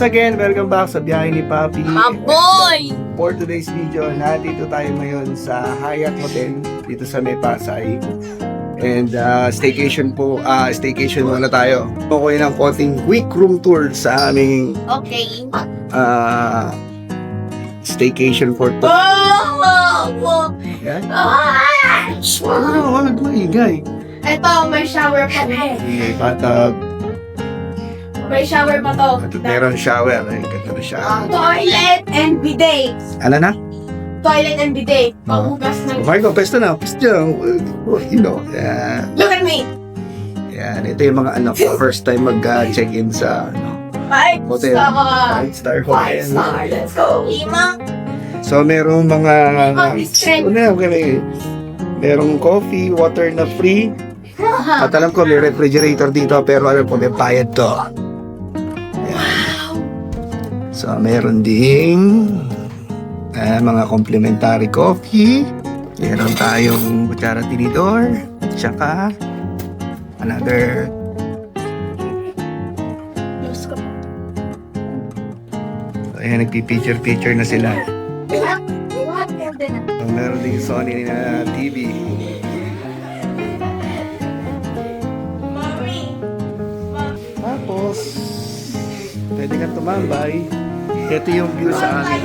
again, welcome back sa biyahe ni Papi. Maboy! For today's video, nandito tayo ngayon sa Hyatt Hotel dito sa May Pasay. And staycation muna tayo. Okay ng konting quick room tour sa aming Okay. staycation for to. Yan. Wag maingay. Ito, may shower pa to. May bathtub. May shower pa to. At meron shower. Ay, ganda na shower. Toilet and bidet. Ano na? Toilet and bidet. Panghugas ng... Okay ko, pesto na. Pesto na. You know. Look at me! Yan. Ito yung mga first time mag-check-in sa Five hotel. star. 5-star Five hotel. star. Let's go. Lima. So, merong mga... Strength. Merong coffee, water na free. At alam ko may refrigerator dito pero alam ko may bayad to. Wow! So meron ding mga complimentary coffee. Meron tayong kutsara tinidor. Tsaka another so, ayan, nagpipicture na sila. So, meron ding Sony na TV. Tapos, pwede kang tumambay. Ito yung view sa amin.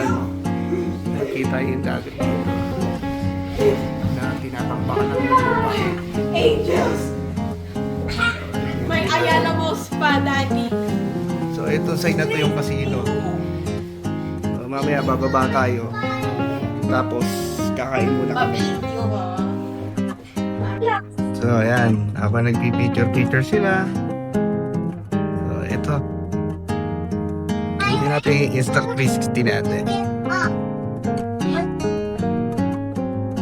Nakikita yung dagat na tinatambakan ng lupa. Angels. May Ayala Malls pa, Daddy. So, itong side na to yung casino. So, mamaya bababa tayo. Tapos, kakain muna kami. So, ayan. Habang nagpipicture sila. So, ito. Hindi natin i-install 360 natin.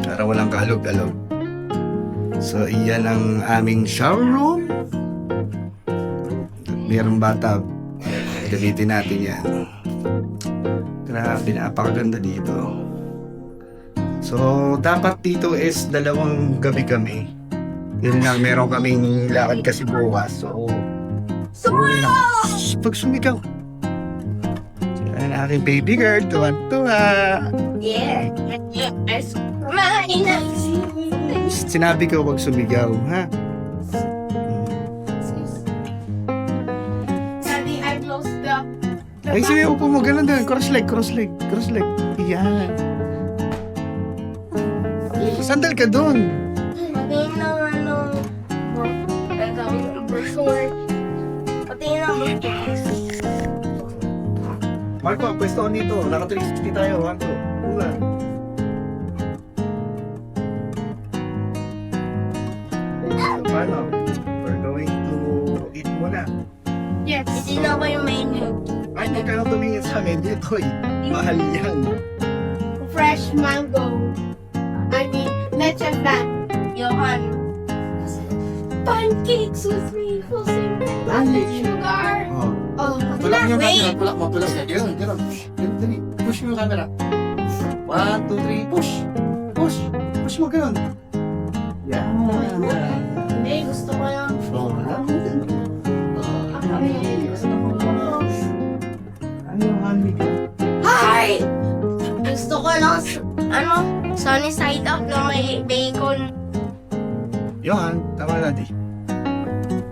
Para walang kahalog-alog. So, iyan ang aming shower room. Mayroong bathtub. Gamitin natin yan. Grabe, napakaganda dito. So, dapat dito is 2 gabi kami. Yun lang, meron kaming lakad kasi bukas. So, pag sumigaw. Yan ang aking baby girl, tuwan-tuwa. Yeah. Sinabi ko wag sumigaw, ha? Daddy, I closed the... Ay, sige, upo mo, ganun din. Cross leg. Yan. Sandal ka dun. Patingin ng brochure. Patingin ng brochure. Marco, pwesto dito. Naka 360 tayo. 1, 2. Una. Paano? We're going to eat muna. Yes. Hindi na ako yung menu. Ay, hindi ka na tumingin sa amin. Dito eh. Mahal yan. Fresh mango. I mean, leche flan. Johan. Pancakes with maple syrup and sugar. Oh. Oh, Tulak mo yung wait. camera. Tulak mo. Ganun. Dali. Push mo yung camera. 1, 2, 3. Push. Push mo ganun. Yan. Hindi, gusto ko yung... Oh, Gusto ko. ano yung honey ka? Hi! Gusto ko lang, sunny side up na may bacon. Johan, tama na di.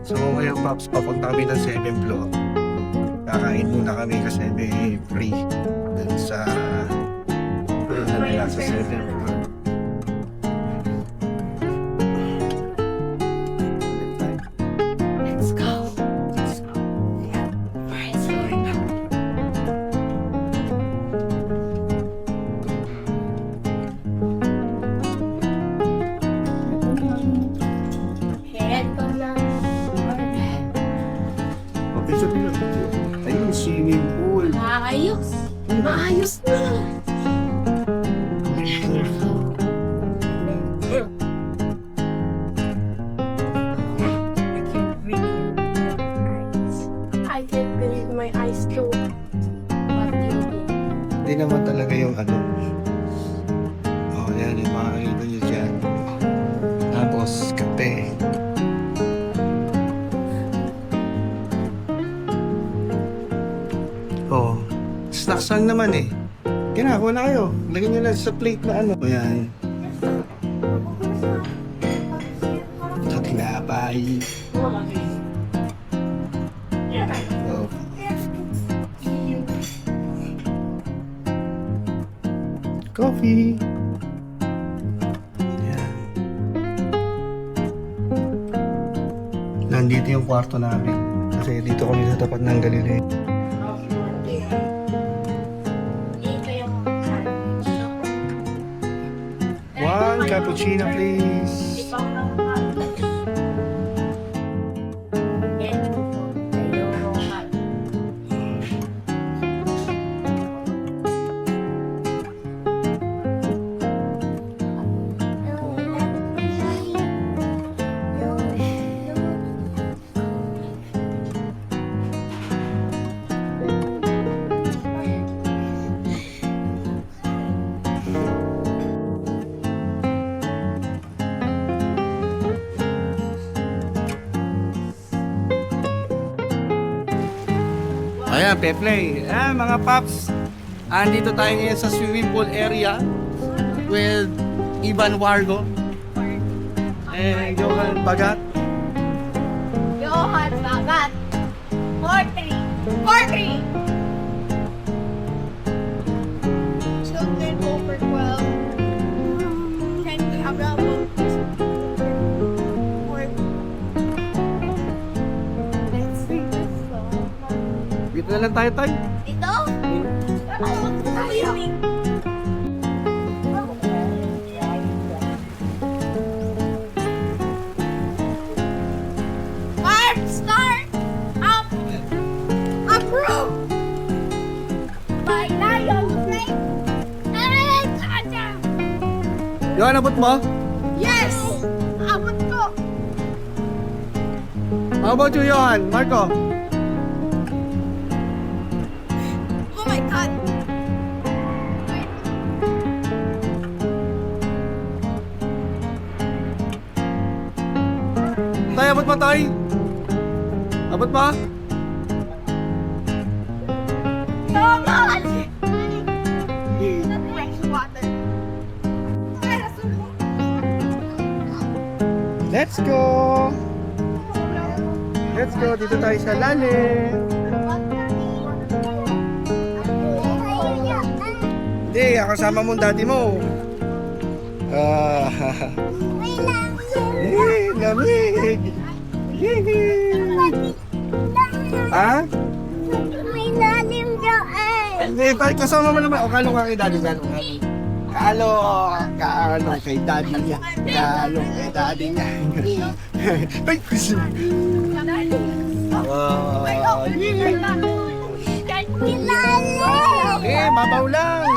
So ngayon Pops, papunta kami ng 7th floor. Kakain muna kami kasi may free dun sa nila sa 7th floor. Let's go. Alright, so head ko na. Picture nila. Ayun, swimming pool. Maayos. Maayos na. I can't believe my eyes too. What do you do? Hindi naman talaga yung ano. Oh, yan yung mga ito nyo dyan. Tapos, kape. Oh, snacks lang naman eh. Kaya na, kuha na kayo. Lagyan nyo lang sa plate na ano. Ayan. Ito, tinapay. Oh. Coffee. Ayan. Nandito yung kwarto namin. Kasi dito kami sa tapat ng Galileo. One cappuccino, please. Ayan, pe-play. Ayan, mga paps. Andito tayo ngayon sa swimming pool area with Ivan Wargo and Johan Bagat. Johan Bagat. 4-3. 4-3. Children over 12. Can we have that one? Let's sing this song. Dito na lang tayo, Tay. Dito? Tayo. Start up. Approve. By Lion Play. Johan, abot mo? Yes! Abot ko. How about you, Johan? Marco? Oh my God. Tay, abot mo, Tay? Abot mo? Come on! Water. Let's go! Let's go! Dito tayo sa lalim. Hindi, kasama mo ang daddy mo. Lamig! Ha? May lalim dyan. Hindi, kasama mo naman. O, kalong ka kay daddy. Kalong kay daddy niya. Kalong kay daddy niya. Ay, gusto. Okay, babaw lang.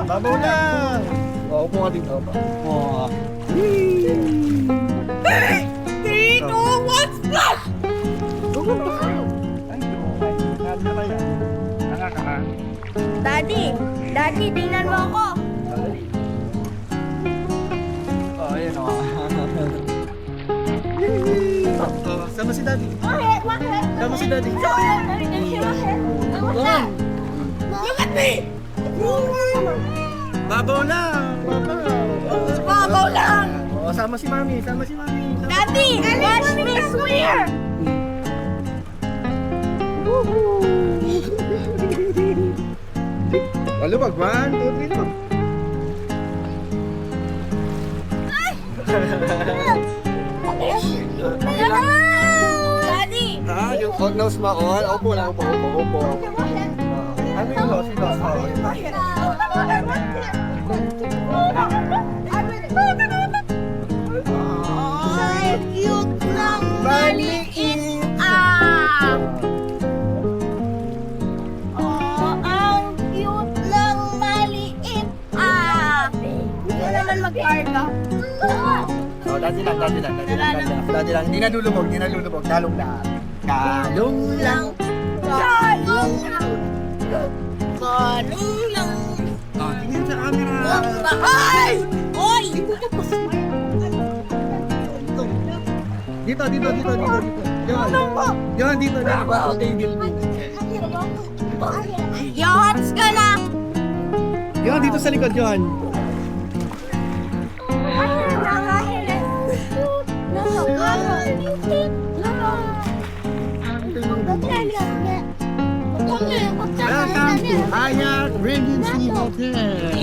Babaw lang. O, upo ka dito. O. Hey! Tito, what's that? Daddy, tingnan mo ako. Oh, ayan o. Sama si daddy. Bakit? Sama si daddy. Look at me! Babaw lang. Babaw lang! O, sama si mami. Daddy, watch me swear! Malubag, 1, 2, 3, lumag. Daddy! Yung hot nose mo, upo lang, upo. Ano yung nose? Ay, cute lang maliit. Ang cute lang maliit. Hindi ko naman mag-arga. Oh, dati lang. Hindi na lulubog. Kalong lang. Kalong lang. Oh, tingin sa camera. Ay! Oy! Dito. Yan, dito. Okay, building. Yots ka na! Johan, dito sa likod, Johan. Welcome to Hyatt Regency Hotel.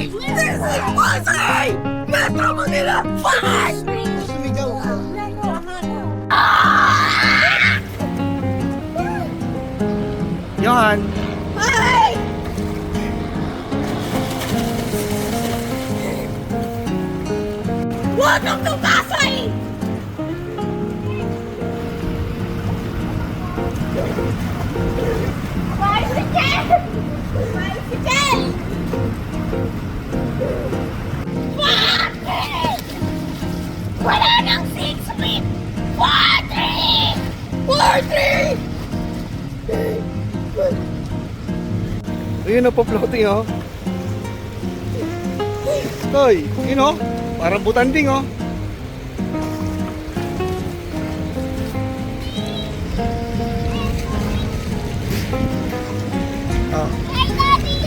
Johan. Welcome to Pasay! Bicycle! Bicycle! Bakit? Wala nang 6 feet! 4-3! 4-3! Ayun na po floating, oh. Toy, yun, oh. Parang butanding, oh. Oh. Hey, Daddy!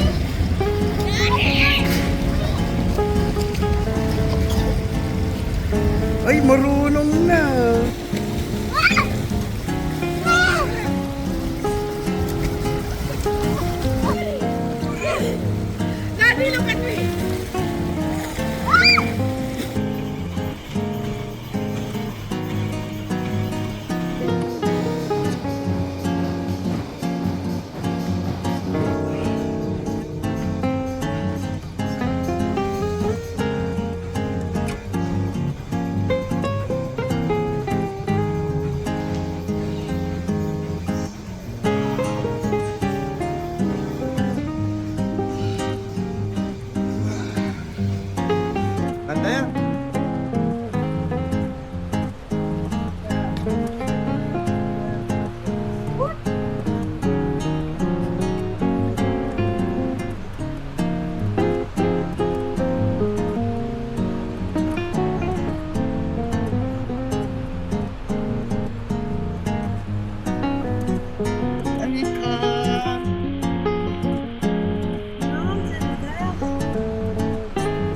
Ay, marunong na. Daddy, look at me! Ganda yan.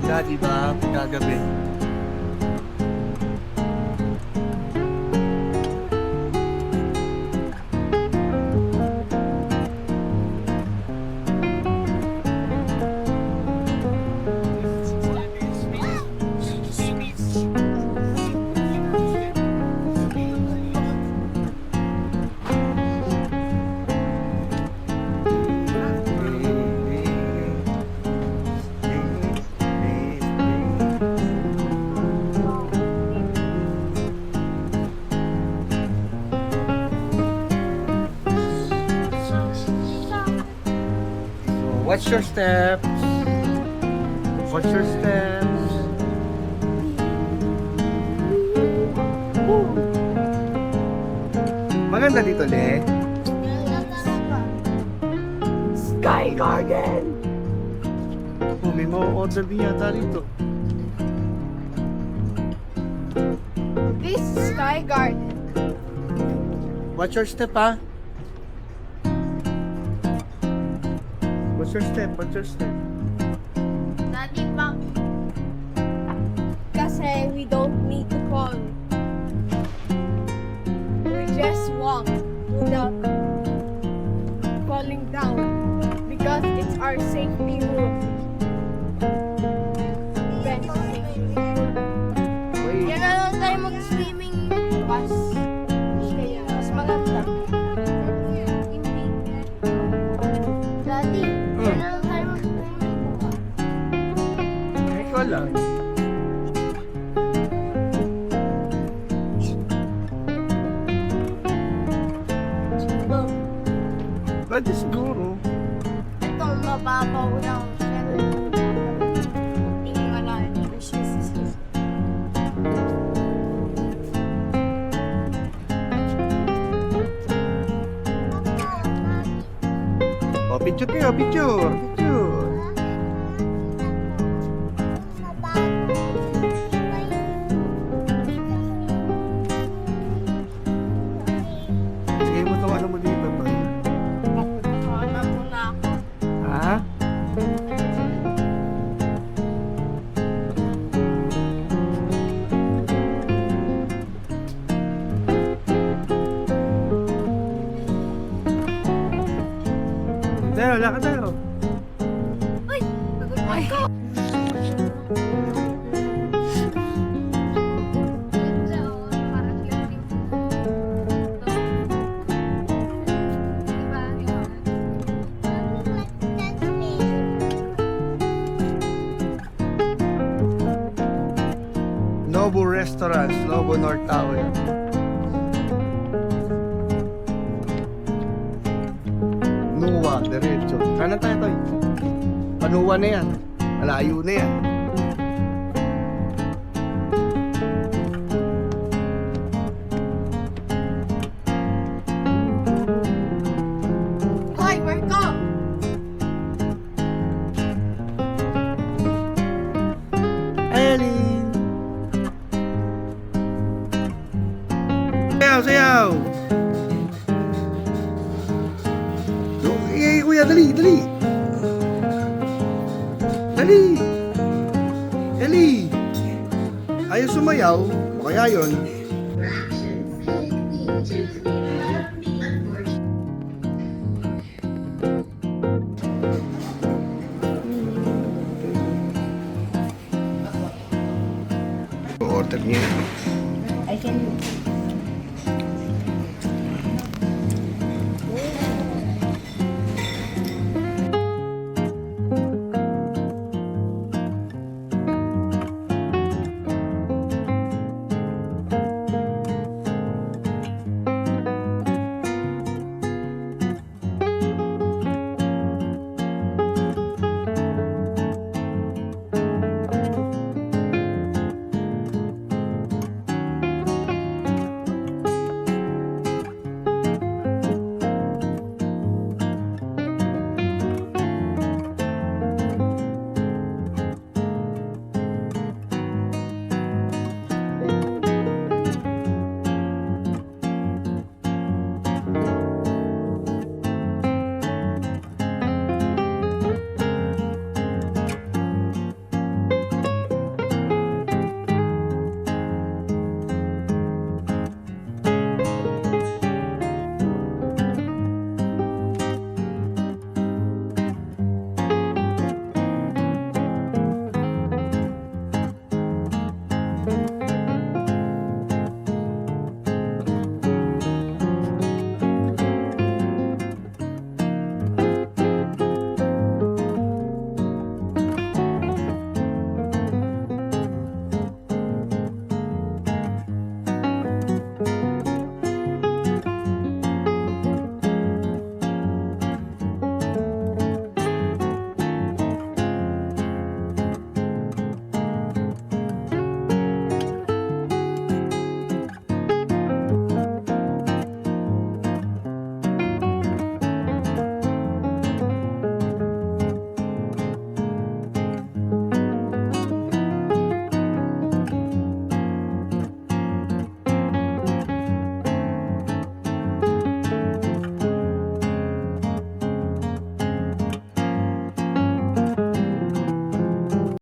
Dati ba, kagabi? Watch your steps. Watch your steps. Maganda dito, Le. Sky Garden! Oh, may ma-order din yata dito. This is Sky Garden. Watch your step, ha? Watch your step, watch your step. Daddy, pa. Kasi we don't need to fall. We just walk without falling down because it's our safety rule. Best safety. Wait. Yan na lang tayo mag-swimming bukas. Kaya mas maganda. Hindi. Daddy, yan na lang tayo mag-swimming bukas. Ikaw lang. Pwede siguro. Ito, mababaw lang. Pero, hindi wala. Oh, picture kayo, picture. Picture. Sige mo itong ano mo dito. Ano mo na tayo, lakad tayo. Ay, ko. Nobu Restaurants, Nobu North Tower. Nuwa, diretso. Kanan tayo, Toy. Panuwa na yan. Malayo na yan. Hoy, Marco! Ellie! Sayaw, sayaw! Eh, kuya, dali, dali! Dali! Ellie! Ayaw sumayaw. O kaya yun. Order niya. I can